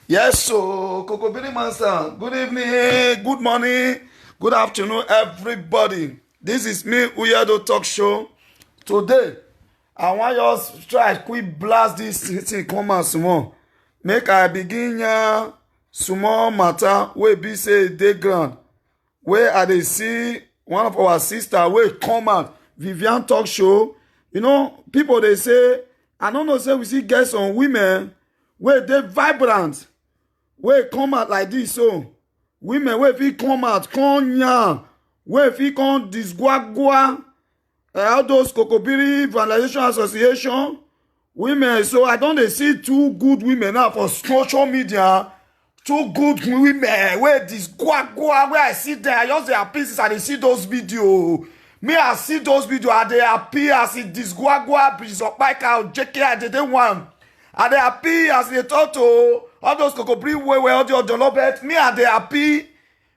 Yes, so Kokobini Master, good evening, good morning, good afternoon, everybody. This is me, Uyado Talk Show. Today, I want you to try quick blast this thing come out small. Make I begin small matter wey be say dey ground. Where I dey see one of our sister wey come out, Vivian Talk Show. You know, people dey say, I don't know, say we see get some women wey dey vibrant. Wey come out like this, so women wey fit come out come yarn, wey fit come disgwagwa all those Kokobiri Vandalization Association women. So I don dey see two good women now for social media, two good women wey disgwagwa, wey I see them, I just dey happy since I dey see those videos. Me I see those videos, I dey happy as e disgwagwa Bridget Opaika JK I dey one. I dey happy as they talk to all those Kokobiri wey all the Odolobet. Me I dey happy.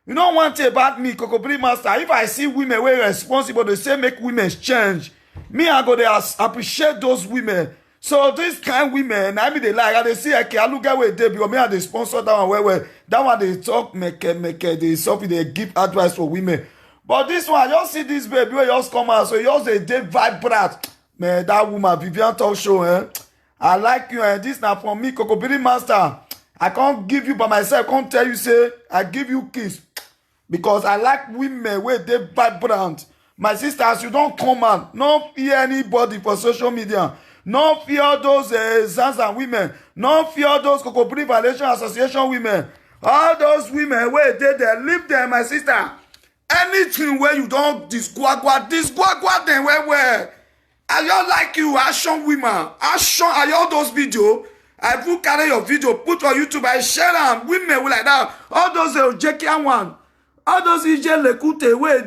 You know one thing about me, Kokobiri Master, if I see women wey responsible, they say make women change. Me I go dey appreciate those women. So this kind of women, I mean they like, I dey see Eke Aluga wey dey because me I dey sponsor that one well. That one they talk make they something they give advice for women. But this one, I just see this baby wey just come out, so you just dey vibrant. Man, that woman, Vivian Talk Show, I like you, and this now for me, Kokobiri Master. I can't give you by myself, can't tell you, say, I give you kiss. Because I like women where they vibrant. My sisters, you don't come out. No fear anybody for social media. No fear those Zanzan women. No fear those Kokobiri Violation Association women. All those women where they leave them, my sister. Anything where you don't disgwagwa them where. I just like you, action women. Action, I all those videos. I will carry your video, put on YouTube, I share them. Women will like that. All those JK one. All those Ije Lekute, where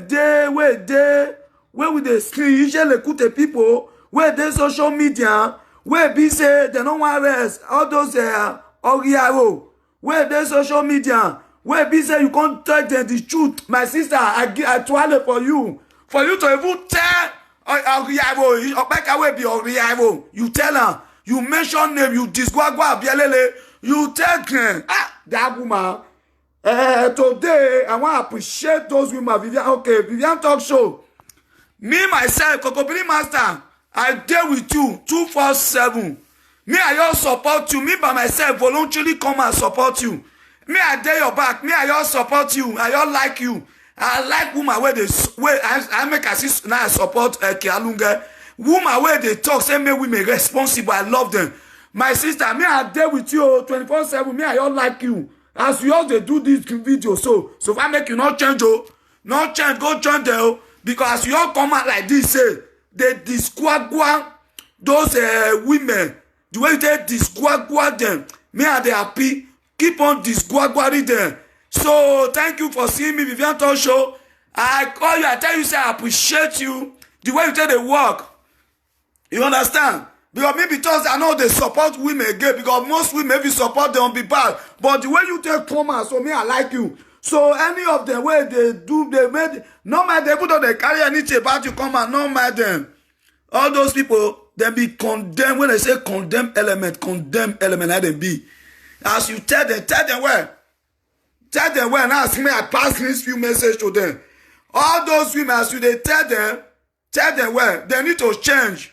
with the screen, Ije Lekute people, where they social media, where be say they don't want rest. All those Oriaro, where they social media, where be say you can't tell them the truth. My sister, I toilet for you to even tell. You tell her, you mention name, you disgwagwa bielele, you tell them, that woman. Today, I want to appreciate those women. Vivian Talk Show. Me, myself, Kokobiri Master, I deal with you 247. Me, I just support you. Me, by myself, voluntarily come and support you. Me, I dare your back. Me, I just support you. I just like you. I like woman where they I make a sister now support Kialunga. Woman where they talk, say me women responsible. I love them. My sister, me I there with you 24/7. Me I all like you. As we all they do this video, so if I make you not change, not change, go change them. Because as you all come out like this, say they disquagua those women. The way they disquagua them, me I they happy. Keep on disquaguaring them. So thank you for seeing me, Vivian Talk Show. I call you, I tell you, say I appreciate you. The way you take the work. You understand? Because maybe because I know they support women again, because most women, if you support them, be bad. But the way you take come out, so me, I like you. So any of the way they do, they made, no matter they put on they carry anything about you come out, no matter them. All those people, they be condemned. When they say condemn element, let them be. As you tell them where. Tell them when ask me, I pass this few message to them. All those women, as you they tell them where they need to change.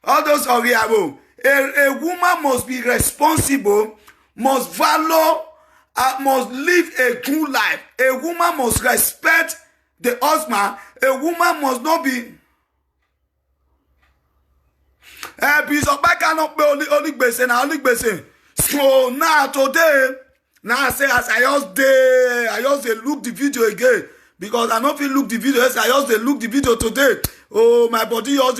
All those oriabo. A woman must be responsible, must value, must live a good life. A woman must respect the husband. A woman must not be. Bishop cannot be only gbese. So now today. Now I say as I just look the video again. Because I don't feel look the video. Yes, I just look the video today. Oh, my body just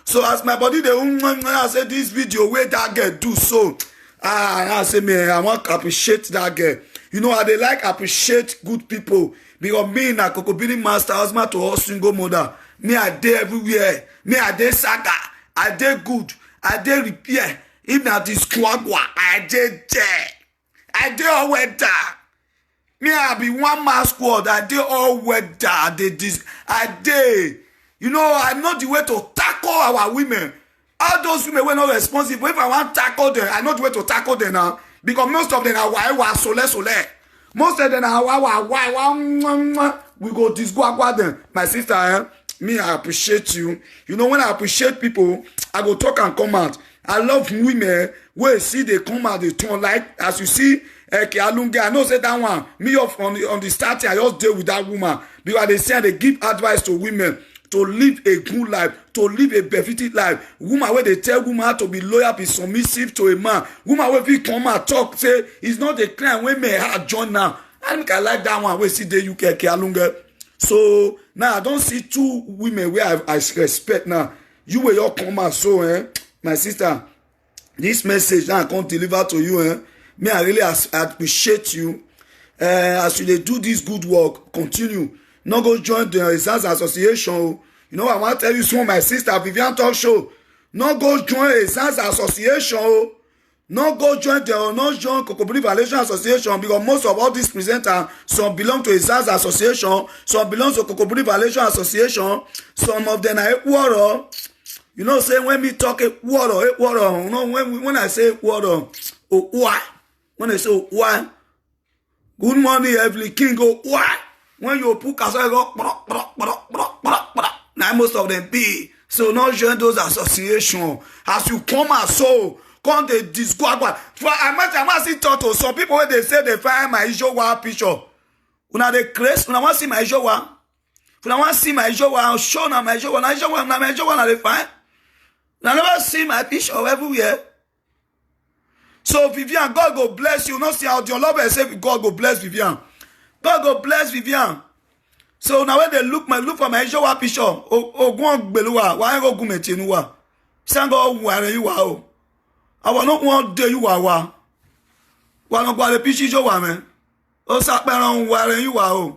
so as my body I say this video where that girl do so. I say me, I want to appreciate that girl. You know, I they like appreciate good people. Because me na Kokobiri Master husband to all single mother. Me I dey everywhere. Me I dey saga. I dey good. I dey repair. If not this squagwa, I dey there. I dey all weather. Me I be one man squad. I dey all weather. I dey. You know, I know the way to tackle our women. All those women were not responsible. If I want to tackle them, I know the way to tackle them now. Because most of them are why sole. Most of them are why we go disgwagwa them. My sister, me, I appreciate you. You know, when I appreciate people, I go talk and come out. I love women where see they come out, they turn like, as you see, Alunge, I know say that one, me off on the starting, I just deal with that woman. Because they say they give advice to women to live a good life, to live a benefited life. Woman where they tell woman how to be loyal, be submissive to a man. Woman where we come and talk, say, it's not a client when may have join now. I think I like that one where see the UK Alunge. So now I don't see two women where I respect now. You were your come out, so my sister, this message now I can't deliver to you. Me, I really appreciate you. As you do this good work, continue. Not go join the Exams Association. You know, I want to tell you something, my sister, Vivian Talk Show. Not go join Exams Association. Not go join Kokobiri Violation Association, because most of all these presenters, some belong to Exams Association, some belong to Kokobiri Violation Association, some of them are water. You know, say when me talk water, you know, when I say water, why? When I say why? Good morning, Heavenly King, go why? When you put castle, go now most of them be. So not join those associations. As you come out, so come they disqualify. I must see to some people when they say they find my Ijowa picture. Una they crazy. Una want see my Ijowa. Una want see my Ijowa. I'll show na my Ijowa. Na Ijowa na they find. I never see my picture everywhere. So Vivian, God go bless you. Not see how your love and say God go bless Vivian. God go bless Vivian. So now when they look for my Ijowa picture, go on beluwa, why go gumetenuwa? Sango ware you wa. I want not want day you wa. Wanna go the picture Ijowa man. O sakperon ware you wa.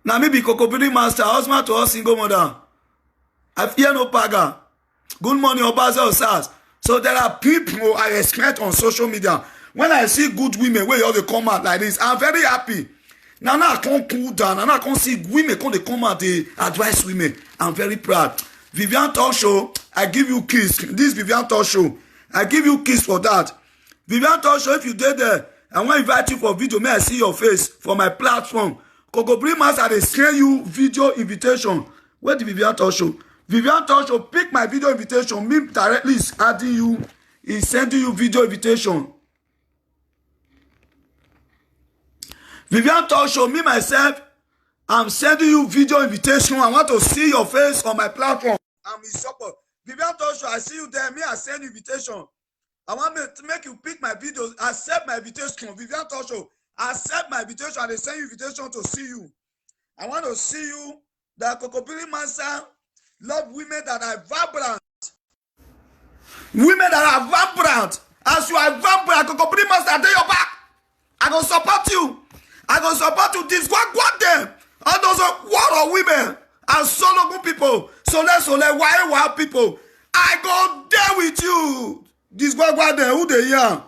Now me be Kokobiri master, husband to us single mother. I fear no paga. Good morning, Obaza Osas. So there are people I respect on social media. When I see good women where all they come out like this, I'm very happy. Now I can't cool down. Now I can't see women when they come out, they advise women. I'm very proud. Vivian Talk Show, I give you kiss. This Vivian Talk Show, I give you kiss for that. Vivian Talk Show, if you did there, I want to invite you for video. May I see your face for my platform. Kokobiri Master, they send you video invitation. Where the Vivian Talk Show? Vivian Talk Show, pick my video invitation. Me directly is adding you, is sending you video invitation. Vivian Talk Show, me myself, I'm sending you video invitation. I want to see your face on my platform. I'm in support. Vivian Talk Show, I see you there. Me, I send invitation. I want to make you pick my videos. Accept my invitation. Vivian Talk Show, accept my invitation. And they send you invitation to see you. I want to see you. That Kokobiri Master love women that are vibrant. Women that are vibrant. As you are vibrant, Kokobiri Master, take your back. I go support you. I go support you. This what them. All those water women and solo good people. So why people. I go there with you. This what them. Who they are?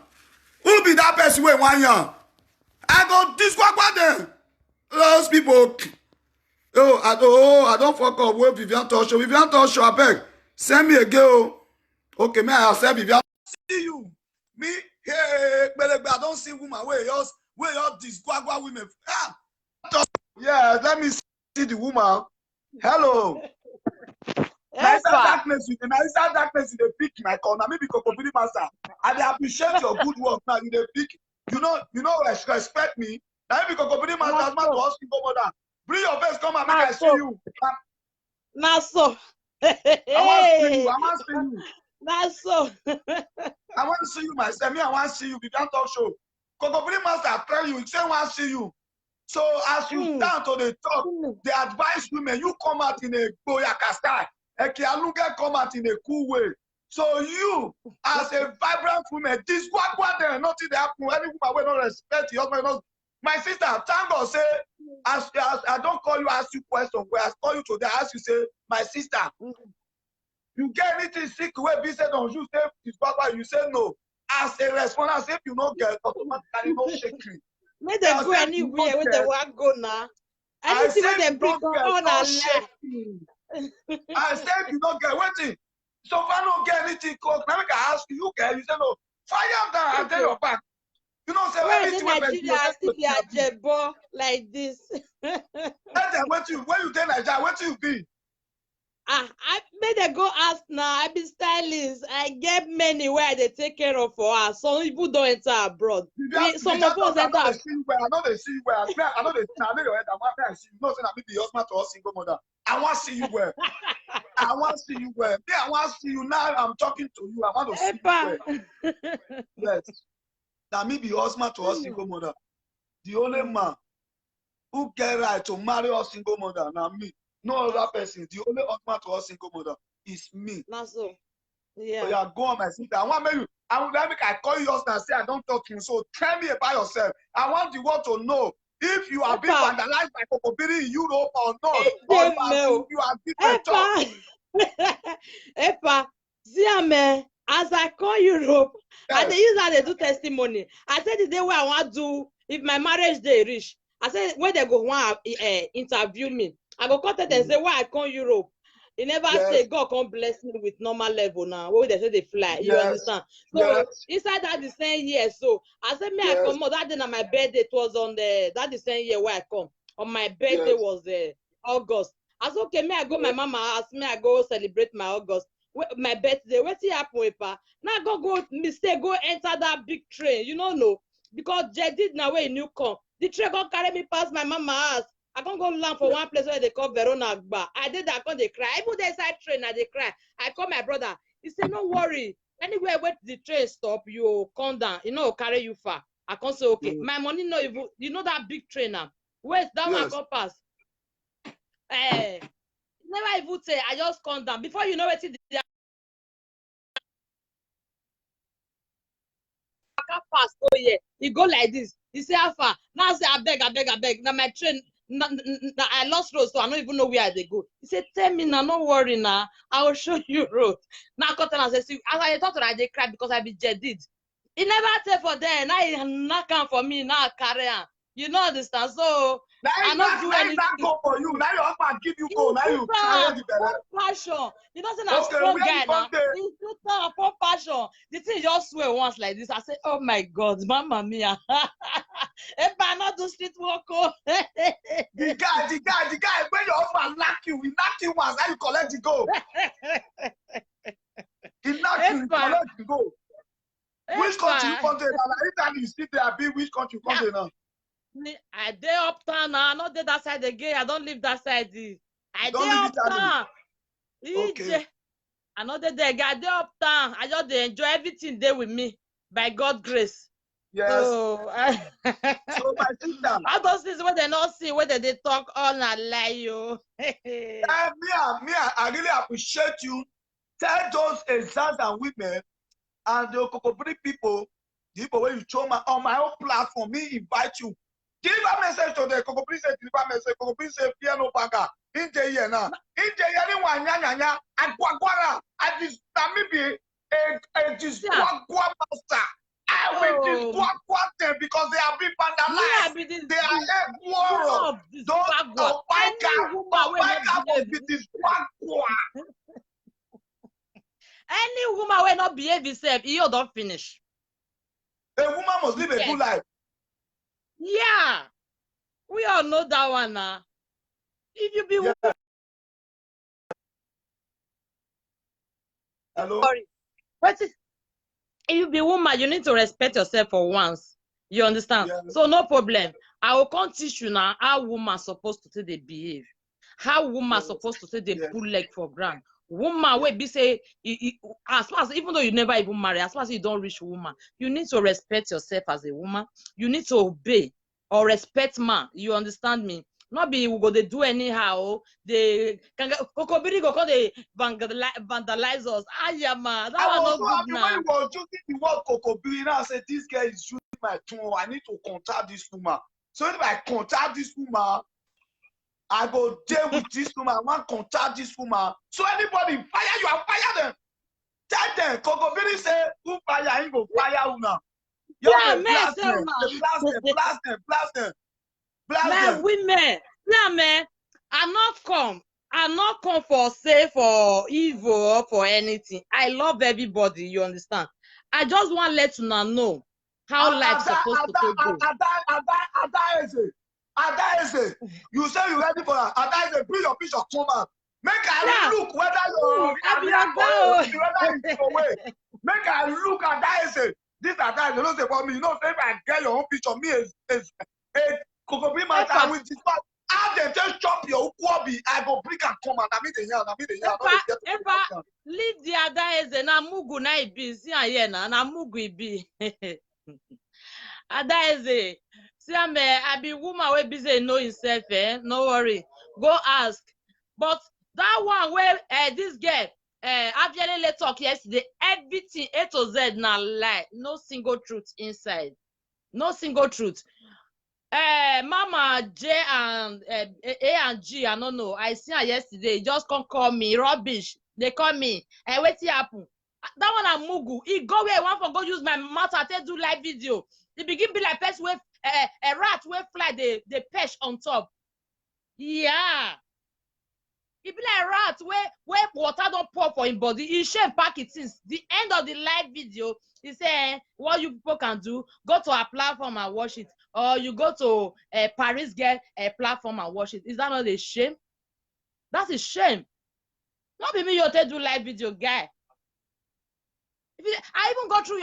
Who be that person with 1 year? I go this what them. Those people. I don't fuck up with Vivian Talk Show. Vivian Talk Show, I beg. Send me a girl. Okay, may I accept Vivian? See you. Me, hey, but I don't see woman where y'all disquagua women. Yeah, let me see the woman. Hello. Yes, darkness with the pick my corner. Maybe Kokobiri Master. I appreciate your good work now. You the pick. You know, respect me. Now maybe Kokobiri Master man to us go more than. Bring your face, come and make I see you. Not so. I want to see you. Not so. I want to see you myself. Me, I want to see you. Vivian Talk Show. Kokobiri Master, I tell you, he say I want to see you. So as you stand to the top, they advise women, you come out in a boyaka style. Ekialuga come out in a cool way. So you, as a vibrant woman, this what there, nothing they happen. Any woman will not respect your husband. My sister, thank God, say, as I don't call you, ask you question. Where I call you today, I ask you, say, my sister, you get anything sick where be said on you, say, this papa, you say no. As a response, if you don't get automatically no shaking. Let them go anywhere where they want go now. Anything where they bring on and shaking. I said, if you don't get waiting. So if I don't get anything, cook, now I ask you, you say no. Fire down and tell your back. You know, say where anything in when Nigeria, I still be a jebo like this. when you take Nigeria, what you be? I made them go ask now. I be stylist. I get many where they take care of for us. Some people don't enter abroad. Some of us enter. I know they see you well. I know they your head. I see you. No, say me be husband to us single mother. I want to see you well. I want to see you well. Yeah, I want to see you now. I'm talking to you. I want to see you well. Yes. Now me be husband to us single mother. The only man who get right to marry us single mother now me. No other person. The only husband to us single mother is me. Not so. Yeah. So you are going, my sister. I want maybe I would like I call you and say I don't talk to you. So tell me about yourself. I want the world to know if you are being vandalized by Kokobiri in Europe or not. Or you are different. Epa, see me. As I call Europe, yes. And they use that they do testimony. I said the day where I want to do, if my marriage day reach, I said when they go want interview me, I go contact them and say why I call Europe. They never say God come bless me with normal level now. Where they say they fly, you understand? So inside that the same year, so I said me I come out that day on my birthday. It was on the that the same year where I come. On my birthday was August. I said okay, me I go my mama asked me I go celebrate my August. My birthday, what's it happen, pa? Now go mistake, go enter that big train. You don't know because Jedid now where you come. The train go carry me past my mama house. I can't go land for one place where they call Verona Agba. I did that, I they cry. I put the inside train and they cry. I call my brother. He said, "No worry. Anywhere where the train stop, you come down. You know, carry you far." I can't say okay. My money no even. You know that big train now. Where's that one come pass? Never even say I just come down before you know what it is. I can't pass. Oh yeah, he go like this. He say how far? Now I say I beg. Now my train, I lost road, so I don't even know where they go. He said, "Tell me now, no worry now. I will show you road." Now I tell I say, as I talk to her, they cry because I be Jedid. He never tell for them. Now he knock on for me. Now I carry on. You know understand? So I not do anything. Go for you. Now your husband give you go. Now you carry the belly. Passion. You don't say I'm strong guy now. He's too for passion. The thing just swear once like this. I say, oh my God, Mamma Mia. If I not do street walk, the guy. When your husband knock you, he knock you once. Now you collect the go. He knock you, collect the go. Which country you come to now? Anytime you sit there, be which country you come to now? I dey uptown now. I not dey that side again. I don't live that side. I dey uptown. Okay. I not dey there again. I dey uptown. I just dey enjoy everything there with me by God's grace. Yes. So, so my sister. All those things where they not see, where they talk all and lie you. Me, I really appreciate you. Tell those exams and women and the Kokobiri people, the people where you show on my own platform, me invite you. Give a message to the Kokobiri say, give a message. Kokobiri say, fear no bagger. In the year now. In the year, anyone, and Guaguara, and this Namibi, a Disquagua master. I will disquagua them because they have been vandalized. They are a don't be disquagua. Any woman will not behave herself, you don't finish. A woman must live a good life. Yeah, we all know that one now. If you be hello. Sorry. If you be woman, you need to respect yourself for once. You understand? Yeah. So no problem. I will come teach you now how woman supposed to say they behave. How woman supposed to say they pull leg for ground. Woman will be say as far as even though you never even marry, as far as you don't reach woman, you need to respect yourself as a woman. You need to obey or respect man. You understand me? Not be we go they do anyhow. They can Kokobiri go they vandalize us. Yeah, man. That was not good now. When you were using the word Kokobiri, now I said this guy is using my tone. I need to contact this woman. So if I contact this woman, I go deal with this woman. I want to contact this woman. So anybody fire you, I fire them. Tell them, Kokobiri say, who fire him, go fire you now. Yeah, blast them. Man, women, yeah, man. I not come for say for evil or for anything. I love everybody, you understand? I just want to let you know how life supposed to go. Adaeze, you say you ready for that. Adaeze, bring your picture, come out. Make I look whether you're away. Make I look at Adaeze. This Adaeze, don't say for me. You know, if I get your own picture, me is Kokobri matter with this part. How they just chop your ukwabi, I go bring and come and I mean the year. Leave the Adaeze na mugu na ibi si ayena na mugu ibi. Adaeze, see I be woman we busy know himself, no worry. Go ask. But that one where this girl Abielele talk yesterday, everything A to Z na lie, no single truth inside. No single truth. Mama J and A and G, I don't know. I see her yesterday. Just come call me rubbish. They call me. Wait till happen. That one a mugu. He go where one for go use my mouth and do live video. They begin be like person with a rat will fly the perch on top. Yeah. It be like rat where water don't pour for him body. He shame pack it since the end of the live video. He say what you people can do, go to a platform and watch it. Or you go to Paris Girl platform and watch it. Is that not a shame? That's a shame. Not be me you do live video, guy. I even go through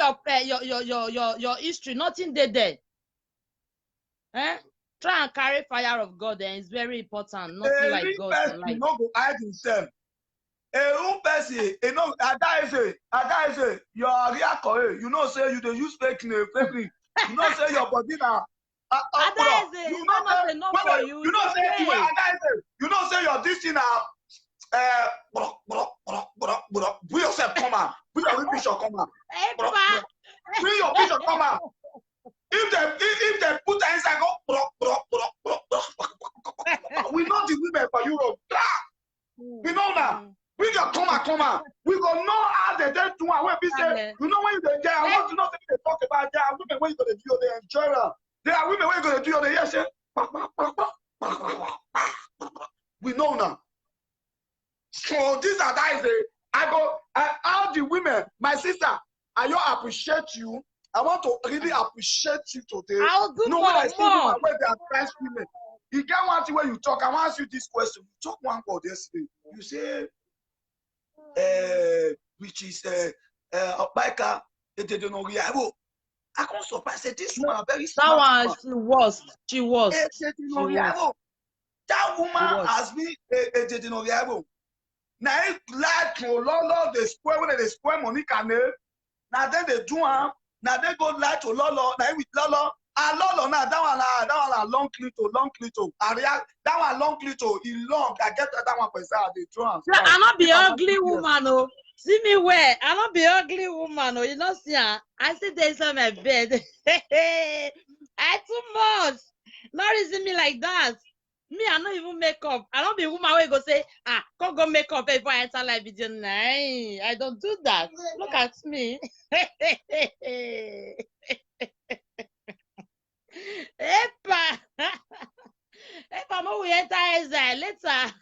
your history. Nothing there. Try and carry fire of God. Then it's very important. Nothing like God. Like no go hide himself. Person, you know, Adaeze, you are real. You know, say you don't use fake name. You know, say your body now. Adaeze, you know, say you know, say your this thing now. Bring yourself come out. Bring your picture come out. Bring your picture come out. If they put her inside, go. We know the women for Europe. We know now. We just come out. We go know how they do it. You know when they I want to know if they talk about there are women when you gonna do they enjoy them. There are women when you gonna do the yes. We know now. So these are guys. All the women, my sister, I appreciate you. I want to really appreciate you today. I'll do no, more. When I see you, where they advise women. You get one thing when you talk. I want to ask you this question. You talk one word yesterday. You say, which is Baika, I can't stop. I said, this woman very smart. That one, she was. That woman has been a now, like to Lolo, they spoil when they spoil Monica. Now then they do now they go like to Lolo. Now with Lolo, and Lolo now that one long clito. That one long clito. He long. I get that one for sale. They do. I not be ugly woman, oh. See me where? I not be ugly woman, oh. You know, see, I sit there on my bed. I too much. Not reason me like that. Me, I don't even make up. I don't be woman where go say, can't go make up before I enter live video. Nah, I don't do that. Look at me. Epa, we enter later.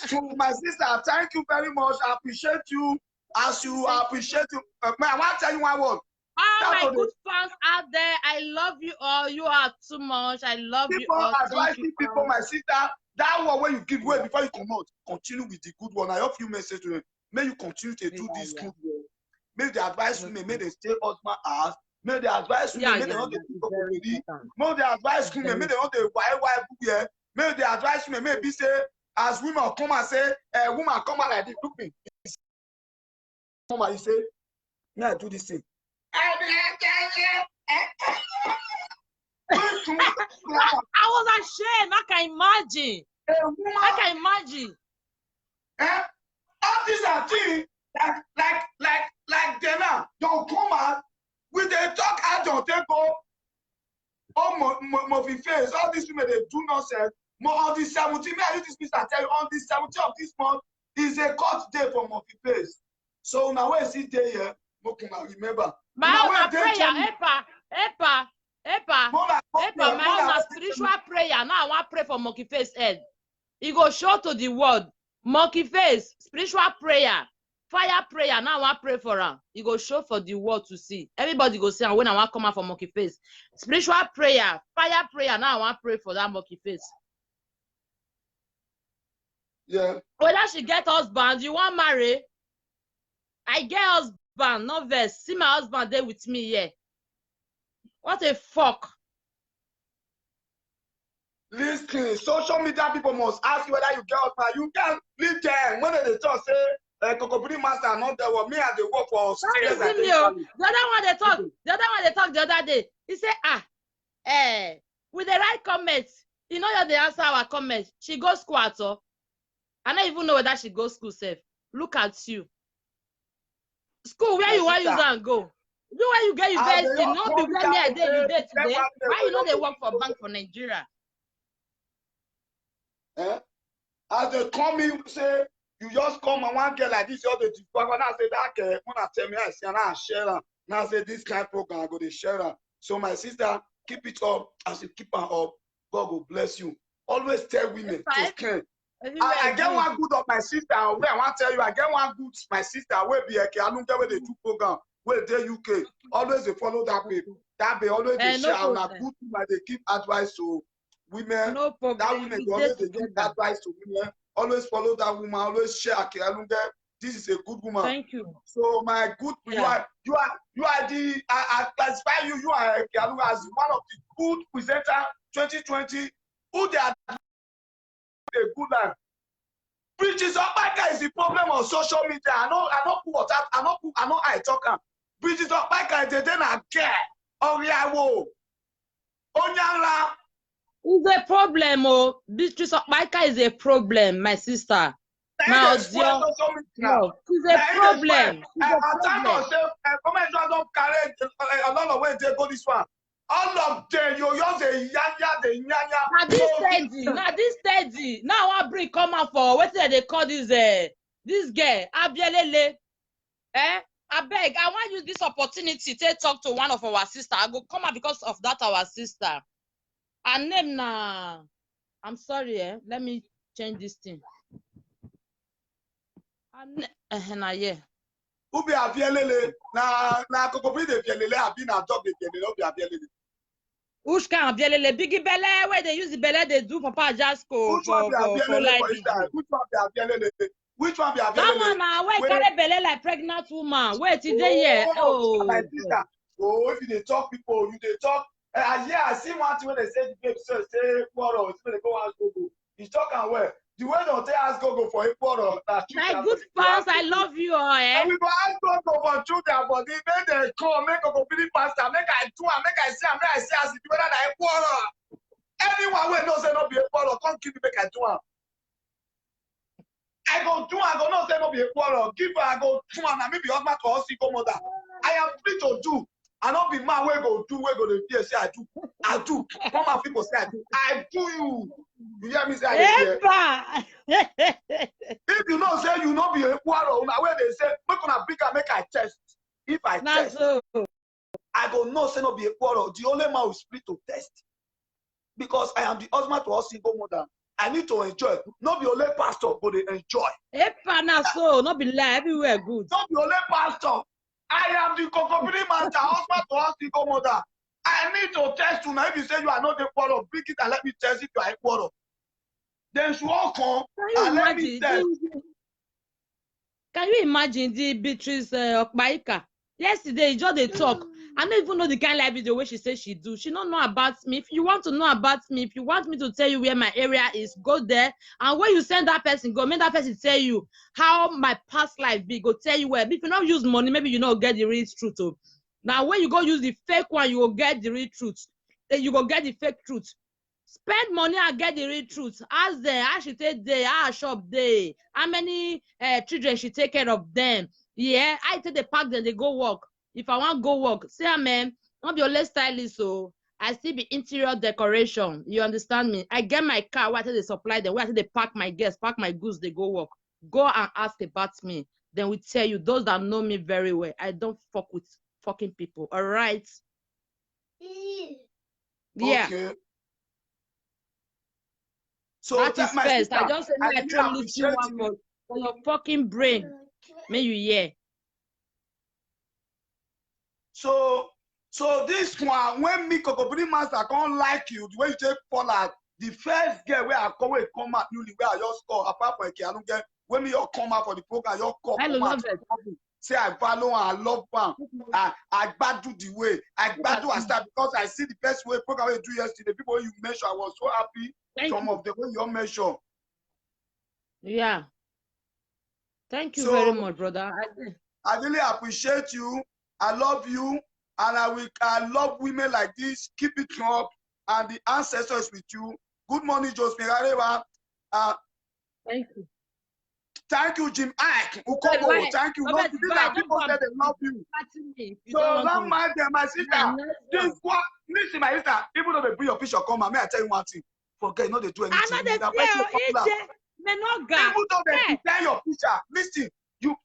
So, my sister, thank you very much. I appreciate you as you appreciate you. I want to tell you one word. All my good fans out there, I love you all. You are too much. I love you all. Advising people, my sister, that one when you give way before you come out, continue with the good one. I hope you message to them. May you continue to do this good work. May the advice women, may they stay husband as. May the advice women, may they not the people already. May the advice women, may they not the wife. May the advice women, may be say, as women come and say, a woman come out like this, look me. Come and say, yeah, do this thing. I was ashamed. I can imagine. I can imagine. All these are things like them now. Don't come out with the talk out. Don't take go. Oh, movie face. All these women they do nonsense. More on the 17th. May I use this piece and tell you on the 17th of this month is a court day for movie face. So now when see day here, remember. My prayer, Epa, my own spiritual prayer. Now I want to pray for monkey face head. He go show to the world. Monkey face, spiritual prayer. Fire prayer. Now I want pray for her. You go show for the world to see. Everybody go see. And when I want come out for monkey face, spiritual prayer, fire prayer. Now I want pray for that monkey face. Yeah. Whether she get husband, you want marry? I get husband, no verse. See my husband there with me here. What a fuck. Listen, social media people must ask you whether you get husband. You can't leave them when they just say. Kokobiri master not there. Me and they work for 6 years. The other one they talk. The other one they talk the other day. He said, with the right comments, you know they answer our comments. She goes school at all. I don't even know whether she goes school safe. Look at you. School where you want use and go. You where you get university, not be where me I did you did today. Why you know they work for bank for Nigeria? As they come in, say. You just come and one girl like this, you all the now say that girl, when I tell me I see and I share her. Now say this kind of program I go to share her. So my sister, keep it up. As you keep her up, God will bless you. Always tell women to care. I get one good of my sister. Where I want to tell you, I get one good my sister. Where be I don't get where they do program. Where they UK. Always they follow that way. That way always they share. No good women they give advice to women. No problem. That women always they give advice to women. Always follow that woman. Always share. This is a good woman. Thank you. So my good, yeah. you are the. I classify you. You are as one of the good presenter 2020. Who they are a good life. Bridges Opaka is the problem on social media. I know what I know. I talk. Bridges Opaka is the then I care. Oriawo. Onyala. It's a problem, oh. Beatrice Okpaika is a problem, my sister. No, it's a problem. A lot of ways they go this one. All of them, you use a yanya. Now this steady. Now I bring come out for what they call this girl, Abielele. I beg, I want to use this opportunity to talk to one of our sister. I go come out because of that our sister. Her name na. I'm sorry, let me change this thing. Yeah. Who be Abielele? Na Kokobiri de Abielele abi na job de Abielele. Who be Abielele? Which kind of Abielele? Biggie Belle, where they use the Belle they do Papa Jasco for life. Which one be Abielele? Which one be Abielele? That one now, where carry Belle like pregnant woman. Wait today here. Oh, my sister. Oh, if you talk people, you talk. I see one thing when they say the babe say quarrel, when they go ask Gogo. He's talking well. The way they ask Gogo for a quarrel. My good fans, I love you all. And we go ask Gogo for children, but then they come, make Gogo be pastor, make I do and make I see as the whether I quarrel. Anyone will know say no be a quarrel, come give me make I do. I go no say no be a quarrel. Give her, I go do and maybe husband to us single mother. I am free to do. I don't be man where go do where go to fear say I do. Come and people say I do you. You hear me say I do. If you know say you not be a quarrel, now where they say make una bring and make I test. If I test, I go no say no be a quarrel. The only man who split to test. Because I am the husband to us single mother. I need to enjoy. Not be only pastor, but they enjoy. Not be lie everywhere good. Not be only pastor. I am the Kokobiri master, husband to us single mother. I need to test you now. If you say you are not a quarrel, bring it and let me test if you are a quarrel. Then she will come and let me test. Can you imagine the Beatrice Okpaika? Yesterday, just they talk. I don't even know the kind of video where she says she do. She don't know about me. If you want to know about me, if you want me to tell you where my area is, go there. And when you send that person, go make that person tell you how my past life be. Go tell you where. If you don't use money, maybe you don't get the real truth. Oh. Now, when you go use the fake one, you will get the real truth. Then you go get the fake truth. Spend money and get the real truth. Ask them how she take day, how shop day, how many children she take care of them. Yeah, I take the pack, then they go work. If I want to go work, say, man, not be only stylist, so I still be interior decoration. You understand me? I get my car, where I they supply them, where I they pack my guests, pack my goods, they go work. Go and ask about me. Then we tell you, those that know me very well, I don't fuck with fucking people. All right? Yeah. Okay. So that is first. I just say I try to lift you up for your fucking brain. May you hear. So this one, when me Kokobiri Master can't like you, the way you take fall out, the first girl where I come out newly where I just call apart from I don't get when me you come out for the program, you call come out. Say I value and I love one. I do the way I start because I see the best way program we do yesterday. People you measure, I was so happy. Some of the way you measure. Yeah. Thank you very much, brother. I really appreciate you. I love you, and I love women like this. Keep it up, and the ancestors with you. Good morning, Josephine. Thank you. Thank you, Jim Ike. Ukobo, thank you. Not people say they love you. So don't mind them, my sister. This one, listen, my sister. People don't bring your picture come. May I tell you one thing? Forget, you know they do anything. People don't design your picture. Listen, you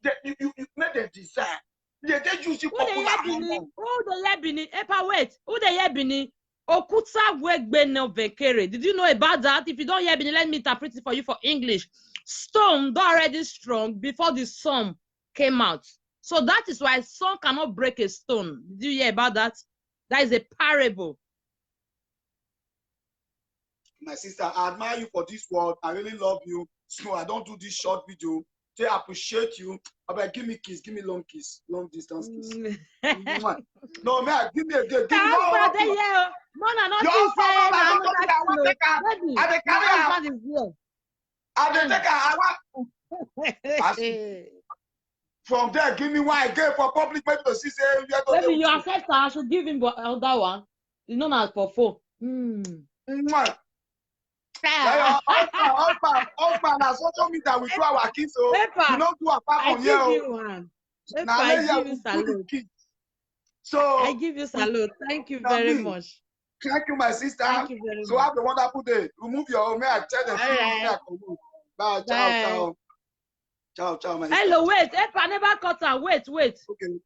make them design. They use you popular. Who the Bini? Epa, wait. Who the Bini? Okuta Wegbe no Vekere. Did you know about that? If you don't hear Bini, let me interpret it for you for English. Stone was already strong before the sun came out. So that is why sun cannot break a stone. Did you hear about that? That is a parable. My sister, I admire you for this word. I really love you. So I don't do this short video. Say I appreciate you. But give me kiss, give me long kiss, long distance kiss. No, man, give me a good. Give me from there, give me one again for public maybe to see. Maybe you accept I should give him that one. You know not for four. Husband, na social media we do our kids, so we don't do apart from here. I give you salute. So I give you salute. Thank you very much. Thank you, my sister. Thank you very much. So have a wonderful day. Remove your home. I tell them. Bye. Ciao. Ciao, ciao, my sister. Hello, wait. Epa never cut her. Wait. Okay.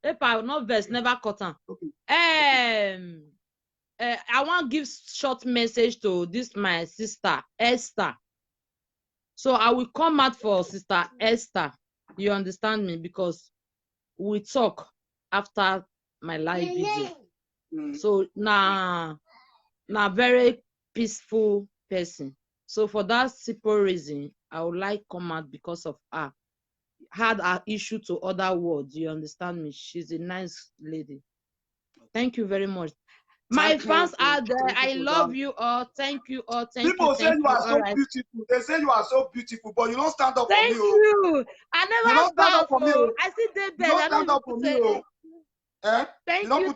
Epa, not verse, never cut her. Okay. I want to give short message to this my sister Esther. So I will come out for sister Esther. You understand me? Because we talk after my live video. So now very peaceful person. So for that simple reason, I would like come out because of her. Had an issue to other words. You understand me? She's a nice lady. Thank you very much. My fans are there. I love you all. Thank you all. People say you are so beautiful. They say you are so beautiful, but you don't stand up for me. Thank you. I never stand up for me. I see the bed. You don't stand up for me. Thank you.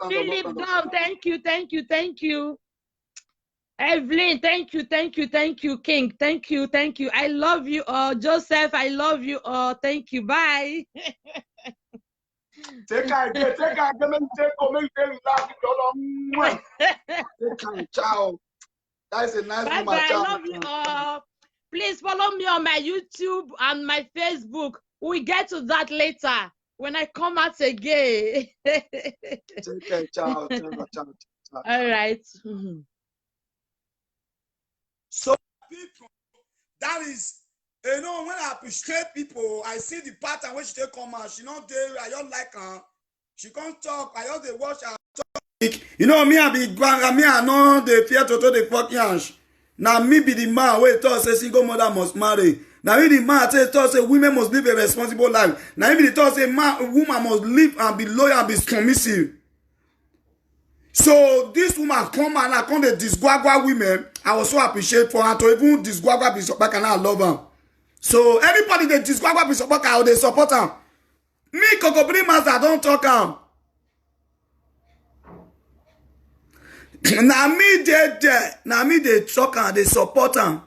Philip, thank you. Evelyn, thank you. King, thank you. I love you all. Joseph, I love you all. Thank you. Bye. Take care. Ciao. That is a nice woman. Bye. I love you all. Please follow me on my YouTube and my Facebook. We get to that later when I come out again. Take care. Ciao. All right. So people, that is. You know, when I appreciate people, I see the pattern when she take come out. She not there. I don't like her. She can't talk. I just watch her talk. You know, me I be grand. Me I know the fear to the fuck yansh. Now me be the man where talk say single mother must marry. Now me the man say women must live a responsible life. Now me the talk say woman must live and be loyal and be submissive. So this woman come and I come the disguagua women. I was so appreciate for her to even disguagua be back and I love her. So anybody that disqualify be support her, they support her. Me, Kokobiri Master, don't talk am. Now me they talk and they support her.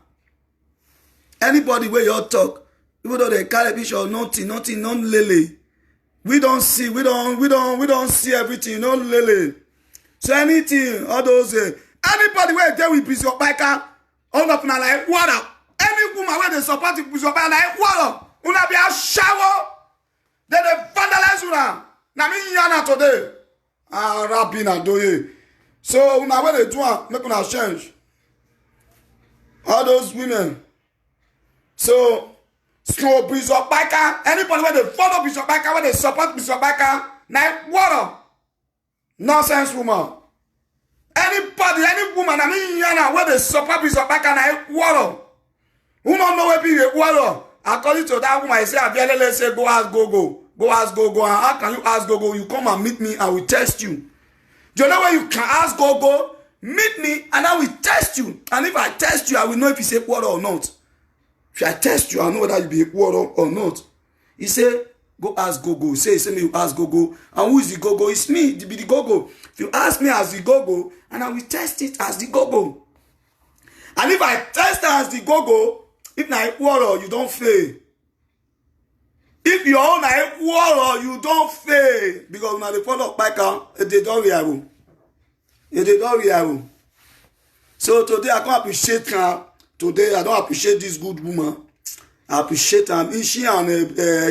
Anybody where you talk, even though they carry picture or nothing, non lele. We don't see everything, no lele. So anything, all those anybody where they will be your biker, all up now like what up? Any woman where they support you, like what? Una be a shower. Then they vandalize una. Na me yana today. Rabina doye. So una where they do make una change. All those women. So So Bishop Baka, anybody where they follow Bishop Baka, where they support Bishop Baka, now what? Nonsense woman. Anybody, any woman, I mean, Yana, where they support Bishop Baka, now what? Who don't know where people what? According to that woman, I say, let's say, go ask Gogo. Go ask Gogo. And how can you ask Gogo? You come and meet me, I will test you. Do you know where you can ask Gogo? Meet me, and I will test you. And if I test you, I will know if you say water or not. If I test you, I know whether you be water or not. He said, go ask Gogo. Say me, you ask Gogo. And who is the Gogo? It's me, to be the Gogo. If you ask me as the Gogo, and I will test it as the Gogo. And if I test it as the Gogo, if na water, you don't fail. If your own water, you don't fail. Because when they follow back out, they don't react. They don't react. So today I can't appreciate her. Today I don't appreciate this good woman. I appreciate her. She and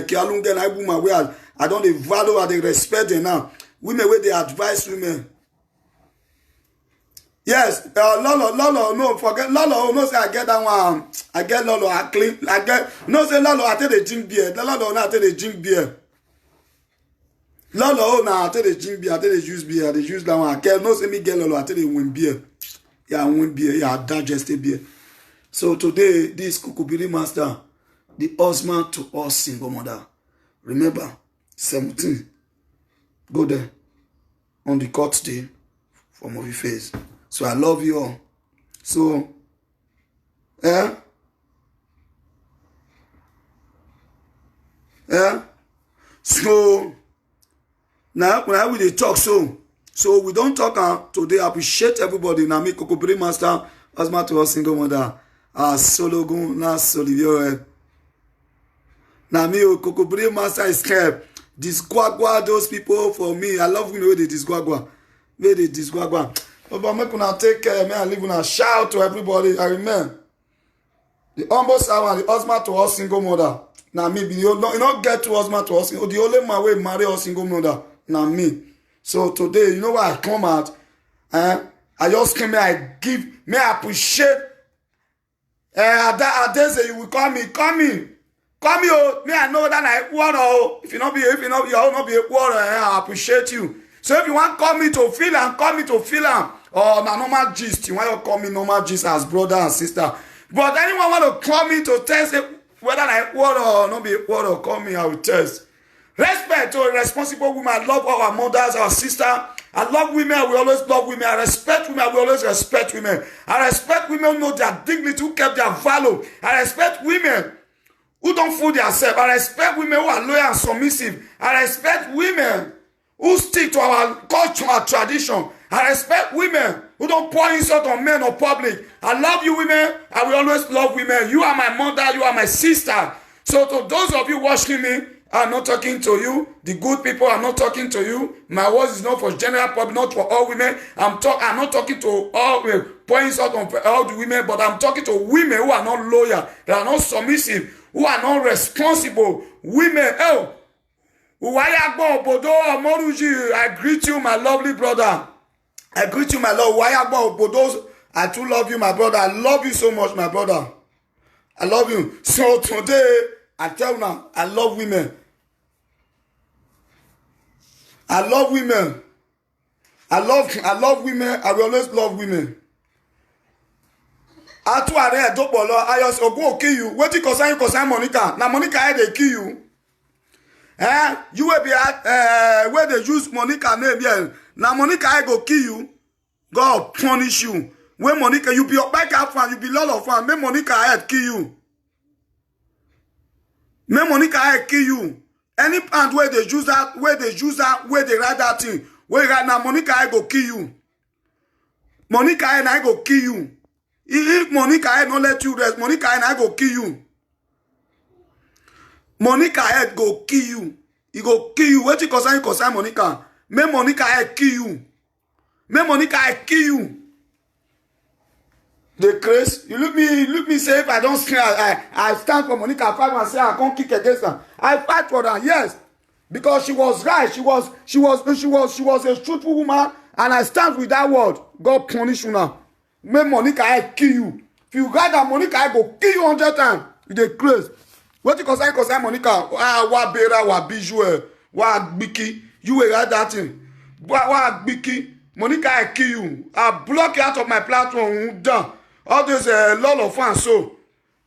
Kialungen woman where I don't value and they respect her now. Women where they advise women. Yes, Lolo, no, forget Lolo. No, say I get that one. I get Lolo. I clean. I get no say Lolo. I take the drink beer. Lolo, now I take the drink beer. Lolo, now I take the drink beer. I take the juice beer. The juice that one. I get no say me get Lolo. I take the win beer. Yeah, win beer. Yeah, digested beer. So today, this Kukubiri master, the husband to us single mother. Remember, 17. Go there on the court day for movie face. So I love you all. So, So now when I will talk so we don't talk today. I appreciate everybody. Now me Kukubiri master, husband to us single mother. Sologun na Solivio. Now me Kukubiri master is scared. Disguagua those people for me. I love when they disguagua. Where they disguagua. But make una take care, man. I live una shout to everybody. I remember the humble servant, the husband to us single mother. Now me, you not get to husband to us. The only man way marry us single mother. Now me. So today, you know why I come out? I just came here. I give. May I appreciate. I dare say you will call me. Come in. Oh. Me I know that I water. Oh. If you not be a water, I appreciate you. So if you want call me to feel and call me to feel and na normal gist, you want to call me normal gist as brother and sister. But anyone want to call me to test whether I water or not be water, call me, I will test. Respect to a responsible woman. I love our mothers, our sister. I love women, I will always love women. I respect women, I will always respect women. I respect women who know their dignity, who kept their value. I respect women who don't fool themselves. I respect women who are loyal and submissive. I respect women who stick to our culture, our tradition. I respect women who don't pour insult on men or public. I love you women. I will always love women. You are my mother. You are my sister. So to those of you watching me, I'm not talking to you. The good people are not talking to you. My words is not for general public, not for all women. I'm not talking to all pouring insult on all the women, but I'm talking to women who are not loyal, that are not submissive, who are not responsible. Women, I greet you, my lovely brother. I greet you, my love. I too love you, my brother. I love you so much, my brother. I love you. So today, I tell you now, I love women. I love women. I love women. I will always love women. I just go kill you. What you concern Monica? Now Monica, they kill you. You will be at where they use Monica name. Yeah. Now Monica, I go kill you. God punish you. When Monica, you be your back up fan, you be lot of fan. May Monica, I kill you. May Monica, I kill you. Any plant where they use that, where they write that thing. Where right now, Monica, I go kill you. Monica, and I go kill you. If Monica, I don't let you rest, Monica, and I go kill you. Monica head go kill you. He go kill you. What you concern Monica? May Monica head kill you. May Monica head kill you. The craze. You look me say if I don't scream, I stand for Monica. I fight and say I can't kick against her. I fight for her, yes. Because she was right. She was a truthful woman, and I stand with that word. God punish you now. May Monica head kill you. If you got that Monica, I go kill you 100 times. The craze. What you concern Monica? Wa bera, wa bijou, wa biki. You will write that thing. Wa biki. Monica, I kill you. I block you out of my platform. Done. All those lot of fans, so.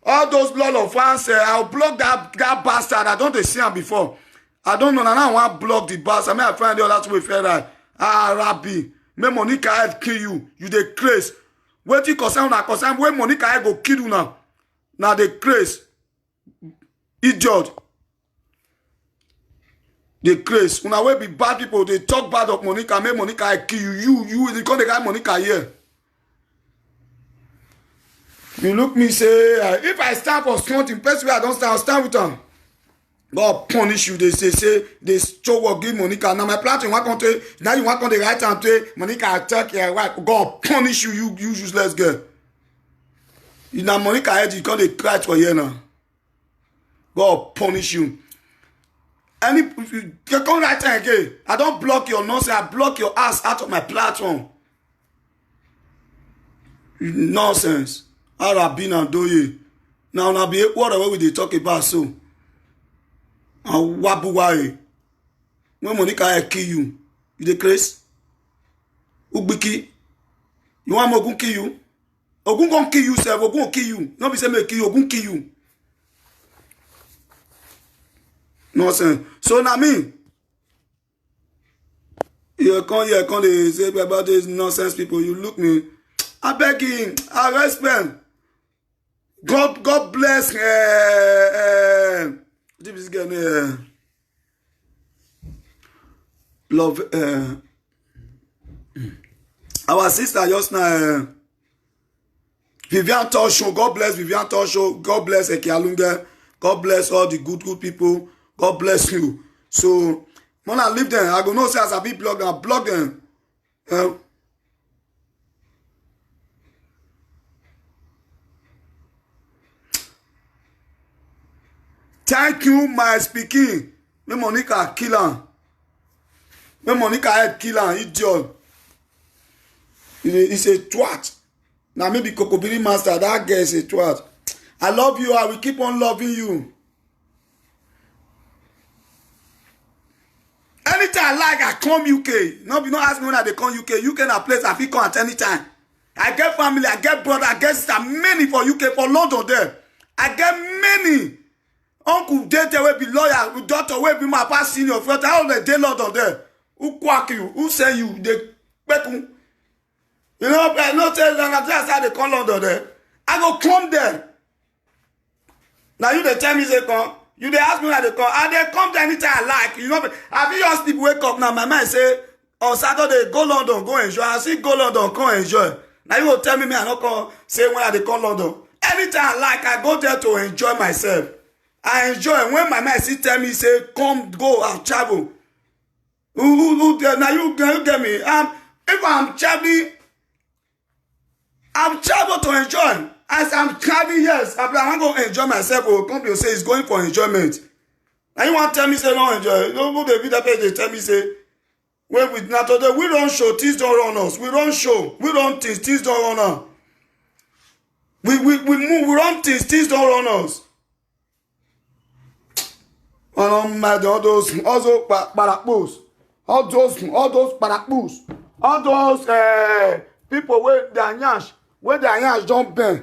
All those lot of fans, I'll block that bastard. I don't see him before. I don't know. Now I want to block the bastard. I find the other way fair right. Rabbi. Me Monica, I kill you. You the craze. What you concern? When Monica, I go kill you now. Now the craze. Idiot. The craze. When I will be bad people, they talk bad of Monica. Make Monica, I kill you. You call the guy Monica here. You look me say, if I stand for something, person where I don't stand, I'll stand with them. God punish you. They say they show what give Monica. Now my platform, one country. Now you want on the right hand to Monica attack your wife. God punish you. You useless girl. You now Monica head, you can't cry for you now. God punish you. And if you come right time again, I don't block your nonsense. I block your ass out of my platform. Nonsense. Arabin and Doye. Now be whatever we they talk about so. And wabuwae. When Monica kill you, you the craze? Ubiki. You want Ogun kill you? Ogun gon kill you, sir. Ogun kill you. Not be say me kill you. Ogun kill you. Nonsense. So now me. You can't they say about these nonsense people. You look me. I beg him. I respect. God bless. This guy. Love. Our sister just now. Vivian Tosho. God bless Vivian Tosho. God bless Eke Alunga. God bless all the good people. God bless you. So when I leave them, I go no say as a big blogger, I blog them. Thank you, my speaking. Me Monica kill her. Me Monica head kill her, idiot. It's a twat. Now maybe Kokobiri Master, that girl is a twat. I love you, I will keep on loving you. Anytime I like, I come UK. No, you don't ask me when they come UK. UK na place I fit come at any time. I get family, I get brother, I get sister, many for UK, for London there. I get many. Uncle Dete will be lawyer, daughter will be my past senior friend. How the day London there? Who quack you? Who say you? They you know, I not tell them that's how they come London there. I go come there. Now you they tell me say come. You they ask me how they come. And they come to anytime I like. You know, have you just people wake up now? My mind say on Saturday go London, go enjoy. I see go London, come enjoy. Now you will tell me I not come say when they come London. Anytime I like, I go there to enjoy myself. I enjoy when my mind still tell me say come go and travel. Now you get me. If I'm traveling, I'm travel to enjoy. As I'm traveling, yes, I want to enjoy myself. Or company say it's going for enjoyment. And you want to tell me say no enjoy. No, the video page they tell me say when we not today we don't show things don't run us. We don't show. We don't things don't run us. We move. We run things don't run us. All those parapos, all those parapos, all those people where they are nyash, where they are nyash jumping,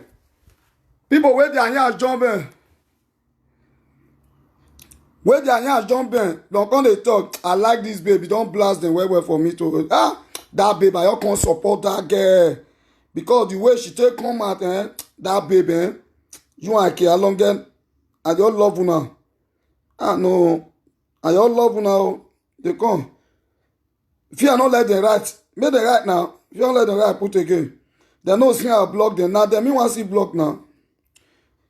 people where they are nyash jumping, where they are nyash jumping. Don't come they talk. I like this baby. Don't blast them well for me to that baby. I can't support that girl because the way she take come out that baby, you and I along then I just love you now. No, I all love now. They come. If you are not let them write, make them write now. If you don't let them write, put again. They know see I block them. Now they me want see block now.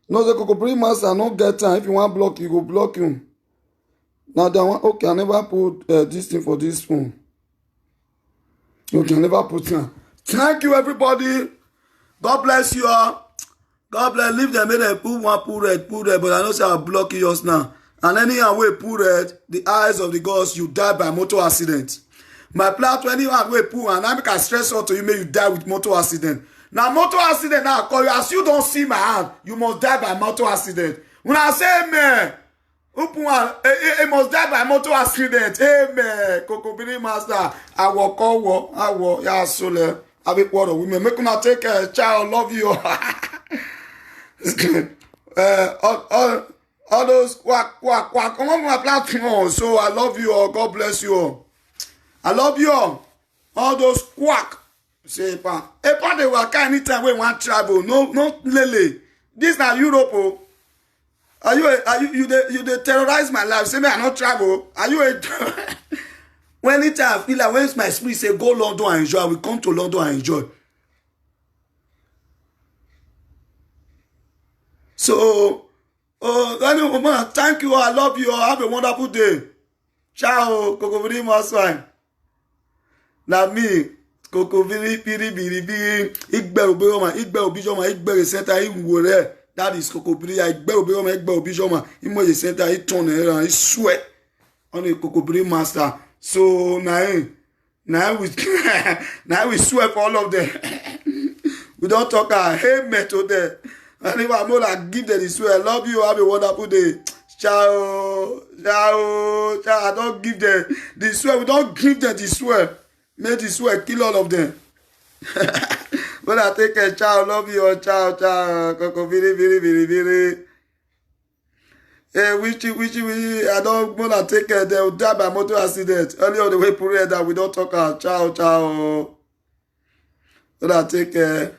No, the Kokobiri Master no get time. If you want block, you go block him. Now they want okay, I never put this thing for this phone. Okay, I never put it. Thank you, everybody. God bless you all. God bless. Leave them. Make them put red. But I know say I'll block you just now. And anyhow we put red, the eyes of the gods, you die by motor accident. My platform, anyhow we put, and I make a stress out to you, may you die with motor accident. Now motor accident now call you, as you don't see my hand, you must die by motor accident. When I say amen, he must die by motor accident. Amen. Kokobiri master. I will call. I will. Yeah, so I be quarter women. Make una take a child. Love you. All those quack. Come on my platform. So I love you all. God bless you all. I love you all those quack. Say, they work anytime we want travel. No, Lele. This na Europe. Oh. Are you they terrorize my life? Say me I not travel. Are you a when anytime I feel like when my spirit say go London and enjoy, I will come to London and enjoy. So, anyway, thank you. I love you. Have a wonderful day. Ciao. Kokobiri Maswine. Na me. Kokobiri biri. Igbe obeyoma. Igbe obijoma. Igbe center. Iwore. That is Kokobiri. Igbe obeyoma. Igbe obijoma. Imoye center. He turn around. He sweat. On the Kokobiri master. So now we swear for all of them. We don't talk amen to them. And if I'm more give them the swear, I love you, have a wonderful day. Ciao. I don't give them the swear. We don't give them the swear. Make the swear kill all of them. When I take a ciao, love you, ciao. Koko very. Which I don't wanna take care. They will die by motor accident. Early on the way period that we don't talk ciao. When I take care.